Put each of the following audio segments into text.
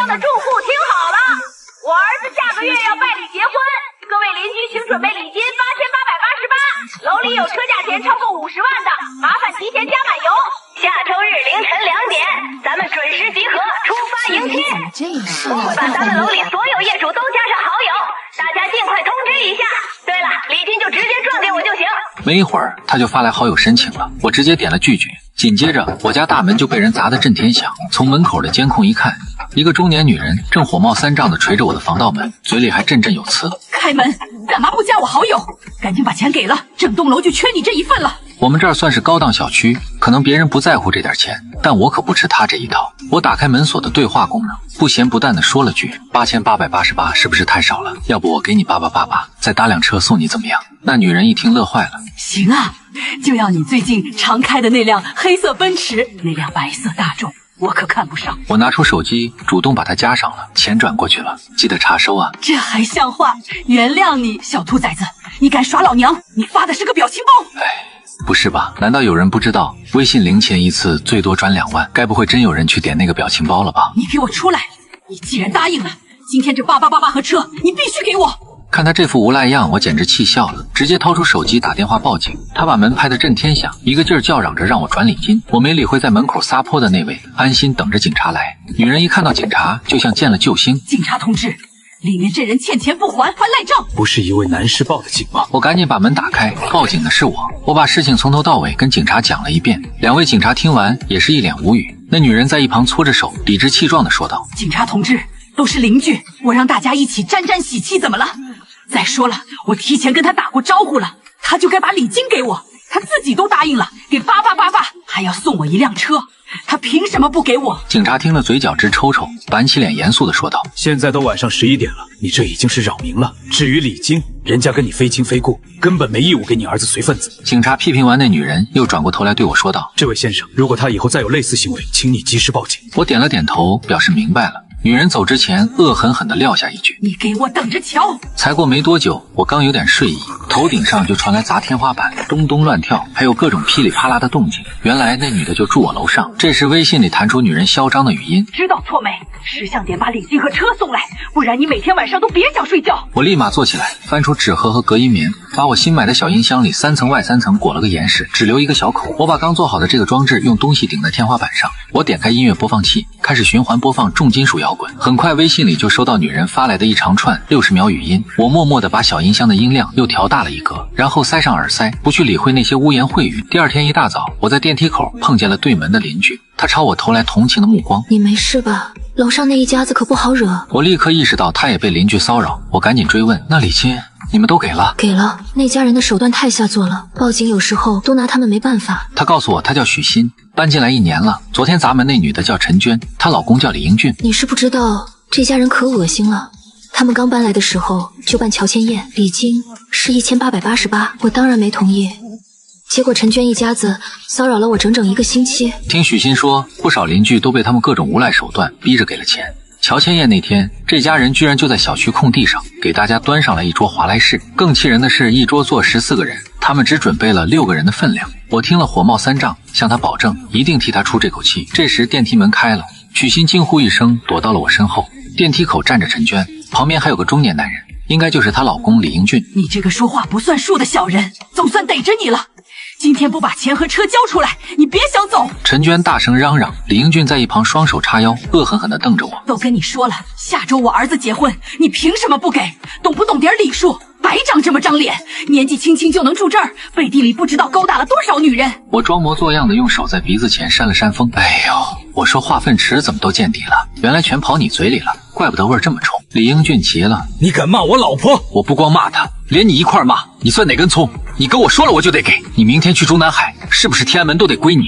上的住户听好了，我儿子下个月要办理结婚，各位邻居请准备礼金8888，楼里有车价钱超过50万的，麻烦提前加满油。下周日凌晨2点，咱们准时集合，出发迎亲。我会把咱们楼里所有业主都加上好友，大家尽快通知一下。对了，礼金就直接转给我就行。没一会儿，他就发来好友申请了，我直接点了拒绝。紧接着，我家大门就被人砸得震天响。从门口的监控一看，一个中年女人正火冒三丈地捶着我的防盗门，嘴里还振振有词：“开门！干嘛不加我好友？赶紧把钱给了，整栋楼就缺你这一份了。”我们这儿算是高档小区，可能别人不在乎这点钱，但我可不吃他这一套。我打开门锁的对话功能，不咸不淡地说了句：“8888是不是太少了？要不我给你8888，再搭辆车送你怎么样？”那女人一听乐坏了：“行啊，就要你最近常开的那辆黑色奔驰，那辆白色大众，我可看不上。”我拿出手机，主动把它加上了，钱转过去了，记得查收啊。这还像话？原谅你，小兔崽子，你敢耍老娘？你发的是个表情包。不是吧？难道有人不知道微信零钱一次最多转2万？该不会真有人去点那个表情包了吧？你给我出来！你既然答应了，今天这8888和车你必须给我。看他这副无赖样，我简直气笑了，直接掏出手机打电话报警。他把门拍得震天响，一个劲儿叫嚷着让我转礼金。我没理会在门口撒泼的那位，安心等着警察来。女人一看到警察，就像见了救星。警察同志，里面这人欠钱不还，还赖账，不是一位男士报的警吗？我赶紧把门打开，报警的是我。我把事情从头到尾跟警察讲了一遍，两位警察听完也是一脸无语。那女人在一旁搓着手，理直气壮地说道：“警察同志，都是邻居，我让大家一起沾沾喜气，怎么了？再说了，我提前跟他打过招呼了，他就该把礼金给我，他自己都答应了，给8888，还要送我一辆车。”他凭什么不给我？警察听了嘴角直抽抽，板起脸严肃地说道：“现在都晚上11点了，你这已经是扰民了。至于礼金，人家跟你非亲非故，根本没义务给你儿子随份子。”警察批评完那女人，又转过头来对我说道：“这位先生，如果他以后再有类似行为，请你及时报警。”我点了点头，表示明白了。女人走之前恶狠狠地撂下一句：“你给我等着瞧！”才过没多久，我刚有点睡意，头顶上就传来砸天花板、咚咚乱跳，还有各种噼里啪啦的动静。原来那女的就住我楼上。这时微信里弹出女人嚣张的语音：“知道错没？识相点把礼金和车送来，不然你每天晚上都别想睡觉。”我立马坐起来，翻出纸盒和隔音棉，把我新买的小音箱里3层外3层裹了个严实，只留一个小口。我把刚做好的这个装置用东西顶在天花板上。我点开音乐播放器，开始循环播放重金属摇滚。很快微信里就收到女人发来的一长串60秒语音。我默默地把小音箱的音量又调大了一格，然后塞上耳塞，不去理会那些污言秽语。第二天一大早，我在电梯口碰见了对门的邻居，他朝我投来同情的目光：“你没事吧？楼上那一家子可不好惹。”我立刻意识到他也被邻居骚扰，我赶紧追问：“那礼金你们都给了？”“给了，那家人的手段太下作了，报警有时候都拿他们没办法。”他告诉我他叫许昕，搬进来1年了。昨天砸门那女的叫陈娟，她老公叫李英俊。你是不知道，这家人可恶心了。他们刚搬来的时候就办乔迁宴，礼金是1888，我当然没同意。结果陈娟一家子骚扰了我整整1个星期。听许昕说，不少邻居都被他们各种无赖手段逼着给了钱。乔迁宴那天，这家人居然就在小区空地上给大家端上来一桌华莱士。更气人的是，一桌坐14个人，他们只准备了6个人的分量。我听了火冒三丈，向他保证一定替他出这口气。这时电梯门开了，许昕惊呼一声，躲到了我身后。电梯口站着陈娟，旁边还有个中年男人，应该就是她老公李英俊。“你这个说话不算数的小人，总算逮着你了！今天不把钱和车交出来，你别想走！”陈娟大声嚷嚷，李英俊在一旁双手叉腰，恶狠狠地瞪着我：“都跟你说了，下周我儿子结婚，你凭什么不给？懂不懂点礼数？白长这么张脸，年纪轻轻就能住这儿，背地里不知道勾搭了多少女人！”我装模作样的用手在鼻子前扇了扇风。哎呦，我说化粪池怎么都见底了，原来全跑你嘴里了，怪不得味儿这么冲。李英俊急了：“你敢骂我老婆？我不光骂她，连你一块骂，你算哪根葱？你跟我说了我就得给你，明天去中南海，是不是天安门都得归你？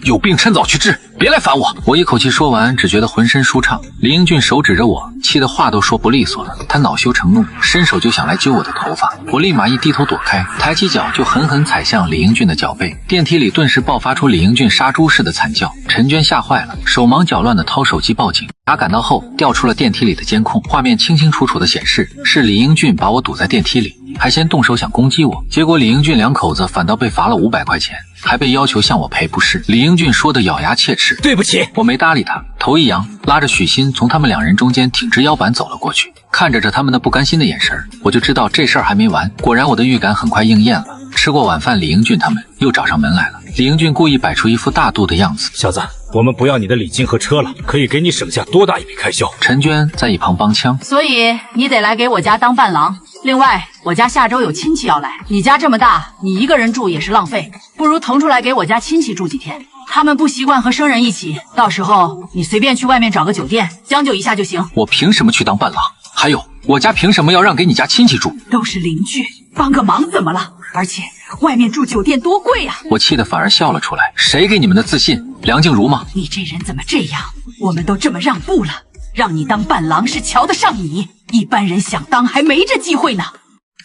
有病趁早去治，别来烦我！”我一口气说完，只觉得浑身舒畅。李英俊手指着我，气得话都说不利索了。他恼羞成怒，伸手就想来揪我的头发，我立马一低头躲开，抬起脚就狠狠踩向李英俊的脚背。电梯里顿时爆发出李英俊杀猪似的惨叫。陈娟吓坏了，手忙脚乱地掏手机报警。他赶到后调出了电梯里的监控，画面清清楚楚地显示是李英俊把我堵在电梯里。还先动手想攻击我。结果李英俊两口子反倒被罚了500块钱，还被要求向我赔不是。李英俊说的咬牙切齿，对不起。我没搭理他，头一扬，拉着许昕从他们两人中间挺直腰板走了过去。看着他们那不甘心的眼神，我就知道这事儿还没完。果然我的预感很快应验了。吃过晚饭，李英俊他们又找上门来了。李英俊故意摆出一副大度的样子，小子，我们不要你的礼金和车了，可以给你省下多大一笔开销。陈娟在一旁帮腔，所以你得来给我家当伴郎。另外，我家下周有亲戚要来，你家这么大，你一个人住也是浪费，不如腾出来给我家亲戚住几天。他们不习惯和生人一起，到时候你随便去外面找个酒店将就一下就行。我凭什么去当伴郎？还有，我家凭什么要让给你家亲戚住？都是邻居，帮个忙怎么了？而且外面住酒店多贵啊！我气得反而笑了出来。谁给你们的自信？梁静茹吗？你这人怎么这样？我们都这么让步了，让你当伴郎是瞧得上你，一般人想当还没这机会呢。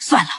算了，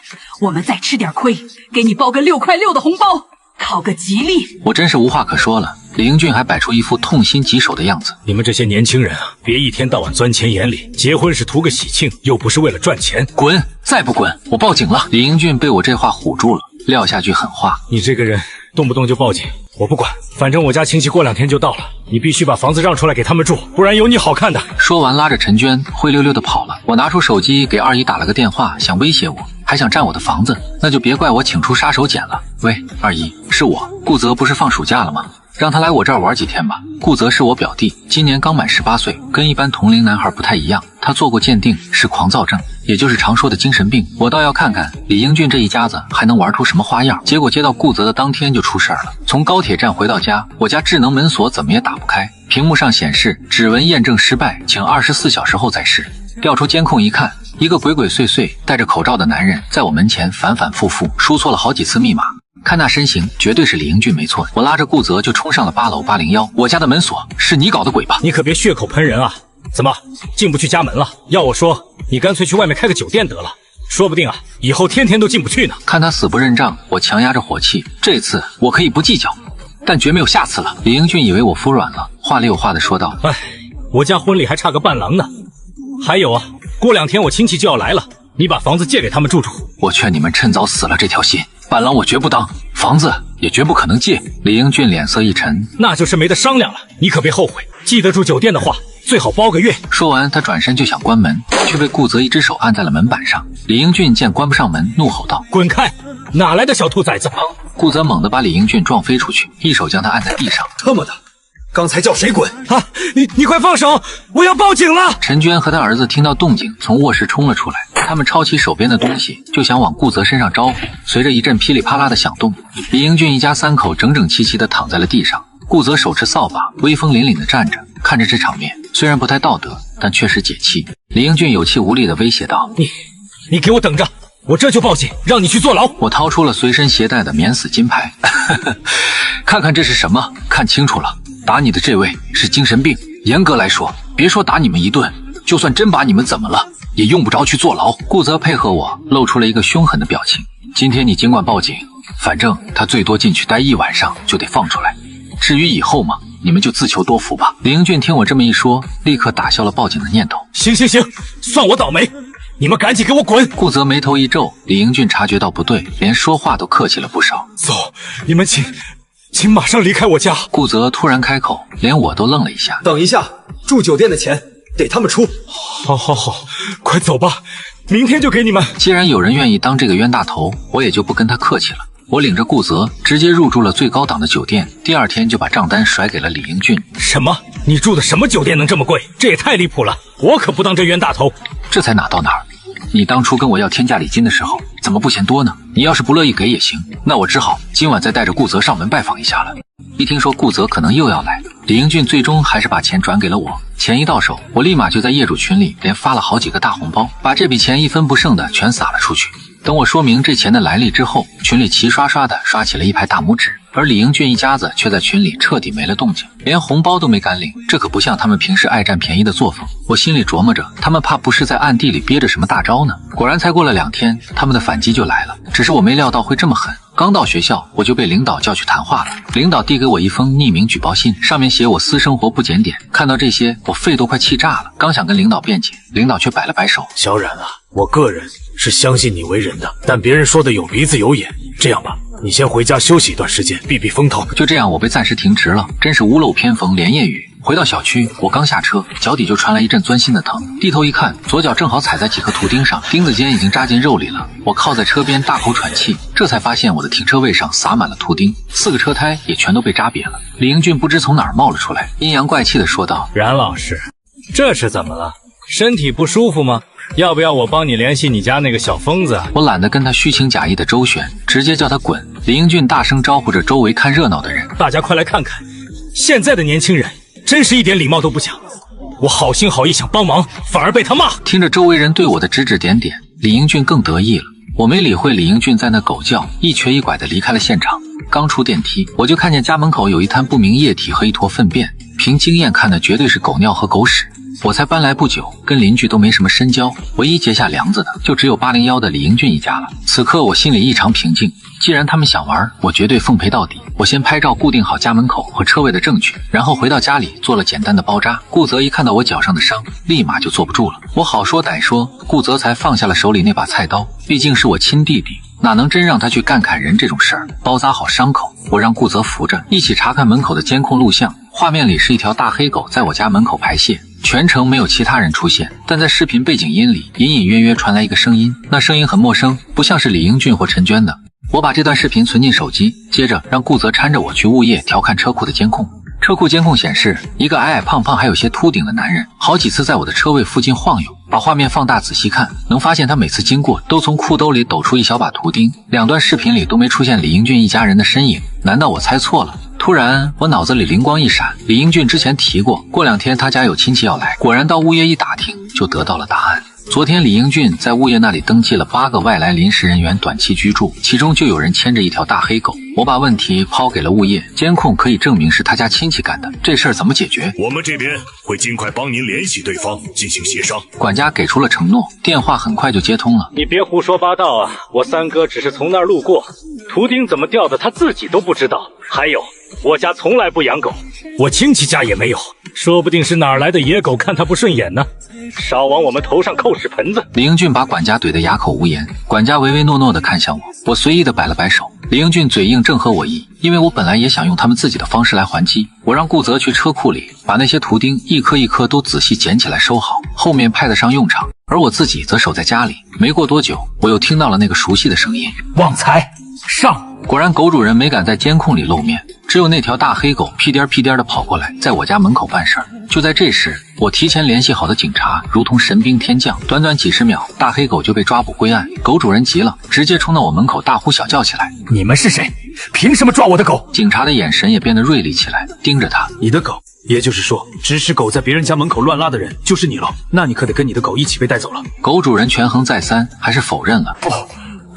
我们再吃点亏，给你包个6块6的红包，讨个吉利。我真是无话可说了。李英俊还摆出一副痛心疾首的样子。你们这些年轻人啊，别一天到晚钻钱眼里，结婚是图个喜庆，又不是为了赚钱。滚！再不滚，我报警了。李英俊被我这话唬住了，撂下句狠话：你这个人动不动就报警，我不管，反正我家亲戚过2天就到了，你必须把房子让出来给他们住，不然有你好看的。说完拉着陈娟灰溜溜的跑了。我拿出手机给二姨打了个电话，想威胁我，还想占我的房子，那就别怪我请出杀手锏了。喂，二姨，是我。顾泽不是放暑假了吗？让他来我这儿玩几天吧。顾泽是我表弟，今年刚满18岁，跟一般同龄男孩不太一样。他做过鉴定，是狂躁症，也就是常说的精神病。我倒要看看李英俊这一家子还能玩出什么花样。结果接到顾泽的当天就出事儿了。从高铁站回到家，我家智能门锁怎么也打不开，屏幕上显示指纹验证失败，请24小时后再试。调出监控一看，一个鬼鬼祟祟戴着口罩的男人在我门前反反复复输错了好几次密码。看那身形，绝对是李英俊没错。我拉着顾泽就冲上了8楼801。我家的门锁是你搞的鬼吧？你可别血口喷人啊！怎么进不去家门了？要我说，你干脆去外面开个酒店得了，说不定啊，以后天天都进不去呢。看他死不认账，我强压着火气，这次我可以不计较，但绝没有下次了。李英俊以为我服软了，话里有话的说道：哎，我家婚礼还差个伴郎呢，还有啊，过2天我亲戚就要来了，你把房子借给他们住住。我劝你们趁早死了这条心，伴郎我绝不当，房子也绝不可能借。李英俊脸色一沉，那就是没得商量了，你可别后悔。记得住酒店的话，最好包个月。说完，他转身就想关门，却被顾泽一只手按在了门板上。李英俊见关不上门，怒吼道：滚开！哪来的小兔崽子！顾泽猛地把李英俊撞飞出去，一手将他按在地上。他妈的，刚才叫谁滚啊！你快放手，我要报警了！陈娟和他儿子听到动静，从卧室冲了出来，他们抄起手边的东西，就想往顾泽身上招呼。随着一阵噼里啪啦的响动，李英俊一家3口整整齐齐地躺在了地上。顾泽手持扫把，威风凛凛地站着，看着这场面，虽然不太道德，但确实解气。李英俊有气无力地威胁道：你给我等着，我这就报警，让你去坐牢。我掏出了随身携带的免死金牌，看看这是什么？看清楚了，打你的这位是精神病，严格来说，别说打你们一顿，就算真把你们怎么了，也用不着去坐牢。顾泽配合我，露出了一个凶狠的表情。今天你尽管报警，反正他最多进去待1晚上就得放出来，至于以后嘛，你们就自求多福吧。李英俊听我这么一说，立刻打消了报警的念头。行，算我倒霉，你们赶紧给我滚！顾泽眉头一皱，李英俊察觉到不对，连说话都客气了不少。走，你们请马上离开我家。顾泽突然开口，连我都愣了一下。等一下，住酒店的钱得他们出。好，快走吧，明天就给你们。既然有人愿意当这个冤大头，我也就不跟他客气了。我领着顾泽直接入住了最高档的酒店，第2天就把账单甩给了李英俊。什么？你住的什么酒店能这么贵？这也太离谱了！我可不当这冤大头。这才哪到哪儿？你当初跟我要天价礼金的时候，怎么不嫌多呢？你要是不乐意给也行，那我只好今晚再带着顾泽上门拜访一下了。一听说顾泽可能又要来，李英俊最终还是把钱转给了我。钱一到手，我立马就在业主群里连发了好几个大红包，把这笔钱一分不剩的全撒了出去。等我说明这钱的来历之后，群里齐刷刷的刷起了一排大拇指，而李英俊一家子却在群里彻底没了动静，连红包都没敢领，这可不像他们平时爱占便宜的作风。我心里琢磨着，他们怕不是在暗地里憋着什么大招呢。果然才过了2天，他们的反击就来了，只是我没料到会这么狠。刚到学校，我就被领导叫去谈话了。领导递给我一封匿名举报信，上面写我私生活不检点。看到这些，我肺都快气炸了。刚想跟领导辩解，领导却摆了摆手：小冉啊，我个人是相信你为人的，但别人说的有鼻子有眼。这样吧，你先回家休息一段时间，避避风头。就这样，我被暂时停职了，真是屋漏偏逢连夜雨。回到小区，我刚下车，脚底就传来一阵钻心的疼。低头一看，左脚正好踩在几颗图钉上，钉子尖已经扎进肉里了。我靠在车边大口喘气，这才发现我的停车位上洒满了图钉，4个车胎也全都被扎瘪了。李英俊不知从哪儿冒了出来，阴阳怪气地说道：“冉老师，这是怎么了？身体不舒服吗？要不要我帮你联系你家那个小疯子？”我懒得跟他虚情假意的周旋，直接叫他滚。李英俊大声招呼着周围看热闹的人：“大家快来看看，现在的年轻人真是一点礼貌都不讲。我好心好意想帮忙，反而被他骂。”听着周围人对我的指指点点，李英俊更得意了。我没理会李英俊在那狗叫，一瘸一拐地离开了现场。刚出电梯，我就看见家门口有一滩不明液体和一坨粪便，凭经验看的绝对是狗尿和狗屎。我才搬来不久，跟邻居都没什么深交，唯一结下梁子的就只有801的李英俊一家了。此刻我心里异常平静，既然他们想玩，我绝对奉陪到底。我先拍照固定好家门口和车位的正确，然后回到家里做了简单的包扎。顾泽一看到我脚上的伤，立马就坐不住了。我好说歹说，顾泽才放下了手里那把菜刀，毕竟是我亲弟弟，哪能真让他去干砍人这种事儿。包扎好伤口，我让顾泽扶着，一起查看门口的监控录像。画面里是一条大黑狗在我家门口排泄，全程没有其他人出现，但在视频背景音里隐隐约约传来一个声音，那声音很陌生，不像是李英俊或陈娟的。我把这段视频存进手机，接着让顾泽搀着我去物业调看车库的监控。车库监控显示，一个矮矮胖胖还有些秃顶的男人，好几次在我的车位附近晃悠。把画面放大仔细看，能发现他每次经过都从裤兜里抖出一小把图钉。两段视频里都没出现李英俊一家人的身影，难道我猜错了？突然我脑子里灵光一闪，李英俊之前提过，过2天他家有亲戚要来，果然到物业一打听就得到了答案。昨天李英俊在物业那里登记了8个外来临时人员短期居住，其中就有人牵着一条大黑狗。我把问题抛给了物业，监控可以证明是他家亲戚干的，这事儿怎么解决？我们这边会尽快帮您联系对方进行协商。管家给出了承诺，电话很快就接通了。你别胡说八道啊！我三哥只是从那儿路过，图钉怎么掉的他自己都不知道。还有，我家从来不养狗，我亲戚家也没有，说不定是哪儿来的野狗看他不顺眼呢，少往我们头上扣屎盆子。李英俊把管家怼得哑口无言，管家唯唯诺诺地看向我，我随意地摆了摆手。李英俊嘴硬正合我意，因为我本来也想用他们自己的方式来还击。我让顾泽去车库里把那些图钉一颗一颗都仔细捡起来收好，后面派得上用场。而我自己则守在家里。没过多久，我又听到了那个熟悉的声音：旺财上！果然狗主人没敢在监控里露面，只有那条大黑狗屁颠屁颠地跑过来，在我家门口办事儿。就在这时，我提前联系好的警察如同神兵天降，短短几十秒，大黑狗就被抓捕归案。狗主人急了，直接冲到我门口大呼小叫起来：“你们是谁？凭什么抓我的狗？”警察的眼神也变得锐利起来，盯着他：“你的狗，也就是说，指使狗在别人家门口乱拉的人就是你了？那你可得跟你的狗一起被带走了。”狗主人权衡再三，还是否认了：“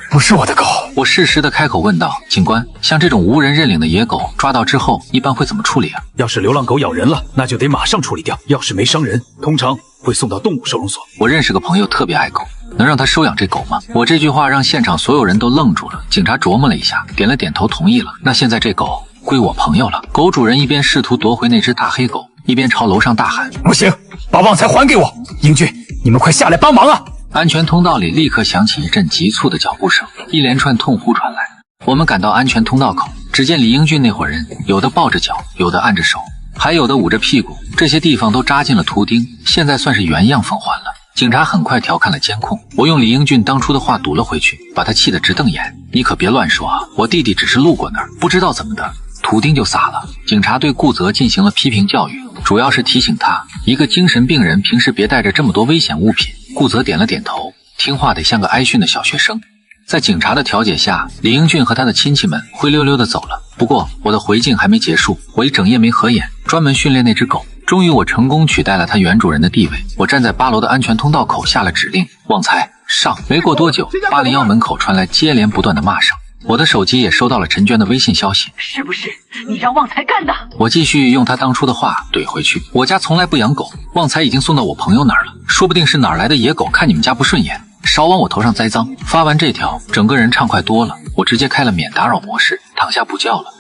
不是我的狗。”我适时的开口问道：“警官，像这种无人认领的野狗，抓到之后一般会怎么处理啊？”要是流浪狗咬人了，那就得马上处理掉；要是没伤人，通常会送到动物收容所。我认识个朋友特别爱狗，能让他收养这狗吗？我这句话让现场所有人都愣住了。警察琢磨了一下，点了点头，同意了。那现在这狗归我朋友了。狗主人一边试图夺回那只大黑狗，一边朝楼上大喊：“不行，把旺财还给我！英俊，你们快下来帮忙啊！”安全通道里立刻响起一阵急促的脚步声，一连串痛呼传来。我们赶到安全通道口，只见李英俊那伙人，有的抱着脚，有的按着手，还有的捂着屁股，这些地方都扎进了图钉，现在算是原样奉还了。警察很快调看了监控，我用李英俊当初的话堵了回去，把他气得直瞪眼：“你可别乱说啊，我弟弟只是路过那儿，不知道怎么的，图钉就撒了。”警察对顾泽进行了批评教育，主要是提醒他，一个精神病人平时别带着这么多危险物品。顾泽点了点头，听话得像个挨训的小学生。在警察的调解下，李英俊和他的亲戚们灰溜溜地走了。不过我的回敬还没结束，我一整夜没合眼，专门训练那只狗。终于我成功取代了他原主人的地位。我站在8楼的安全通道口下了指令：“旺财上！”没过多久，801门口传来接连不断的骂声。我的手机也收到了陈娟的微信消息：“是不是你让旺财干的？”我继续用他当初的话怼回去：“我家从来不养狗，旺财已经送到我朋友那儿了，说不定是哪儿来的野狗看你们家不顺眼，少往我头上栽赃。”发完这条，整个人畅快多了，我直接开了免打扰模式，躺下不叫了。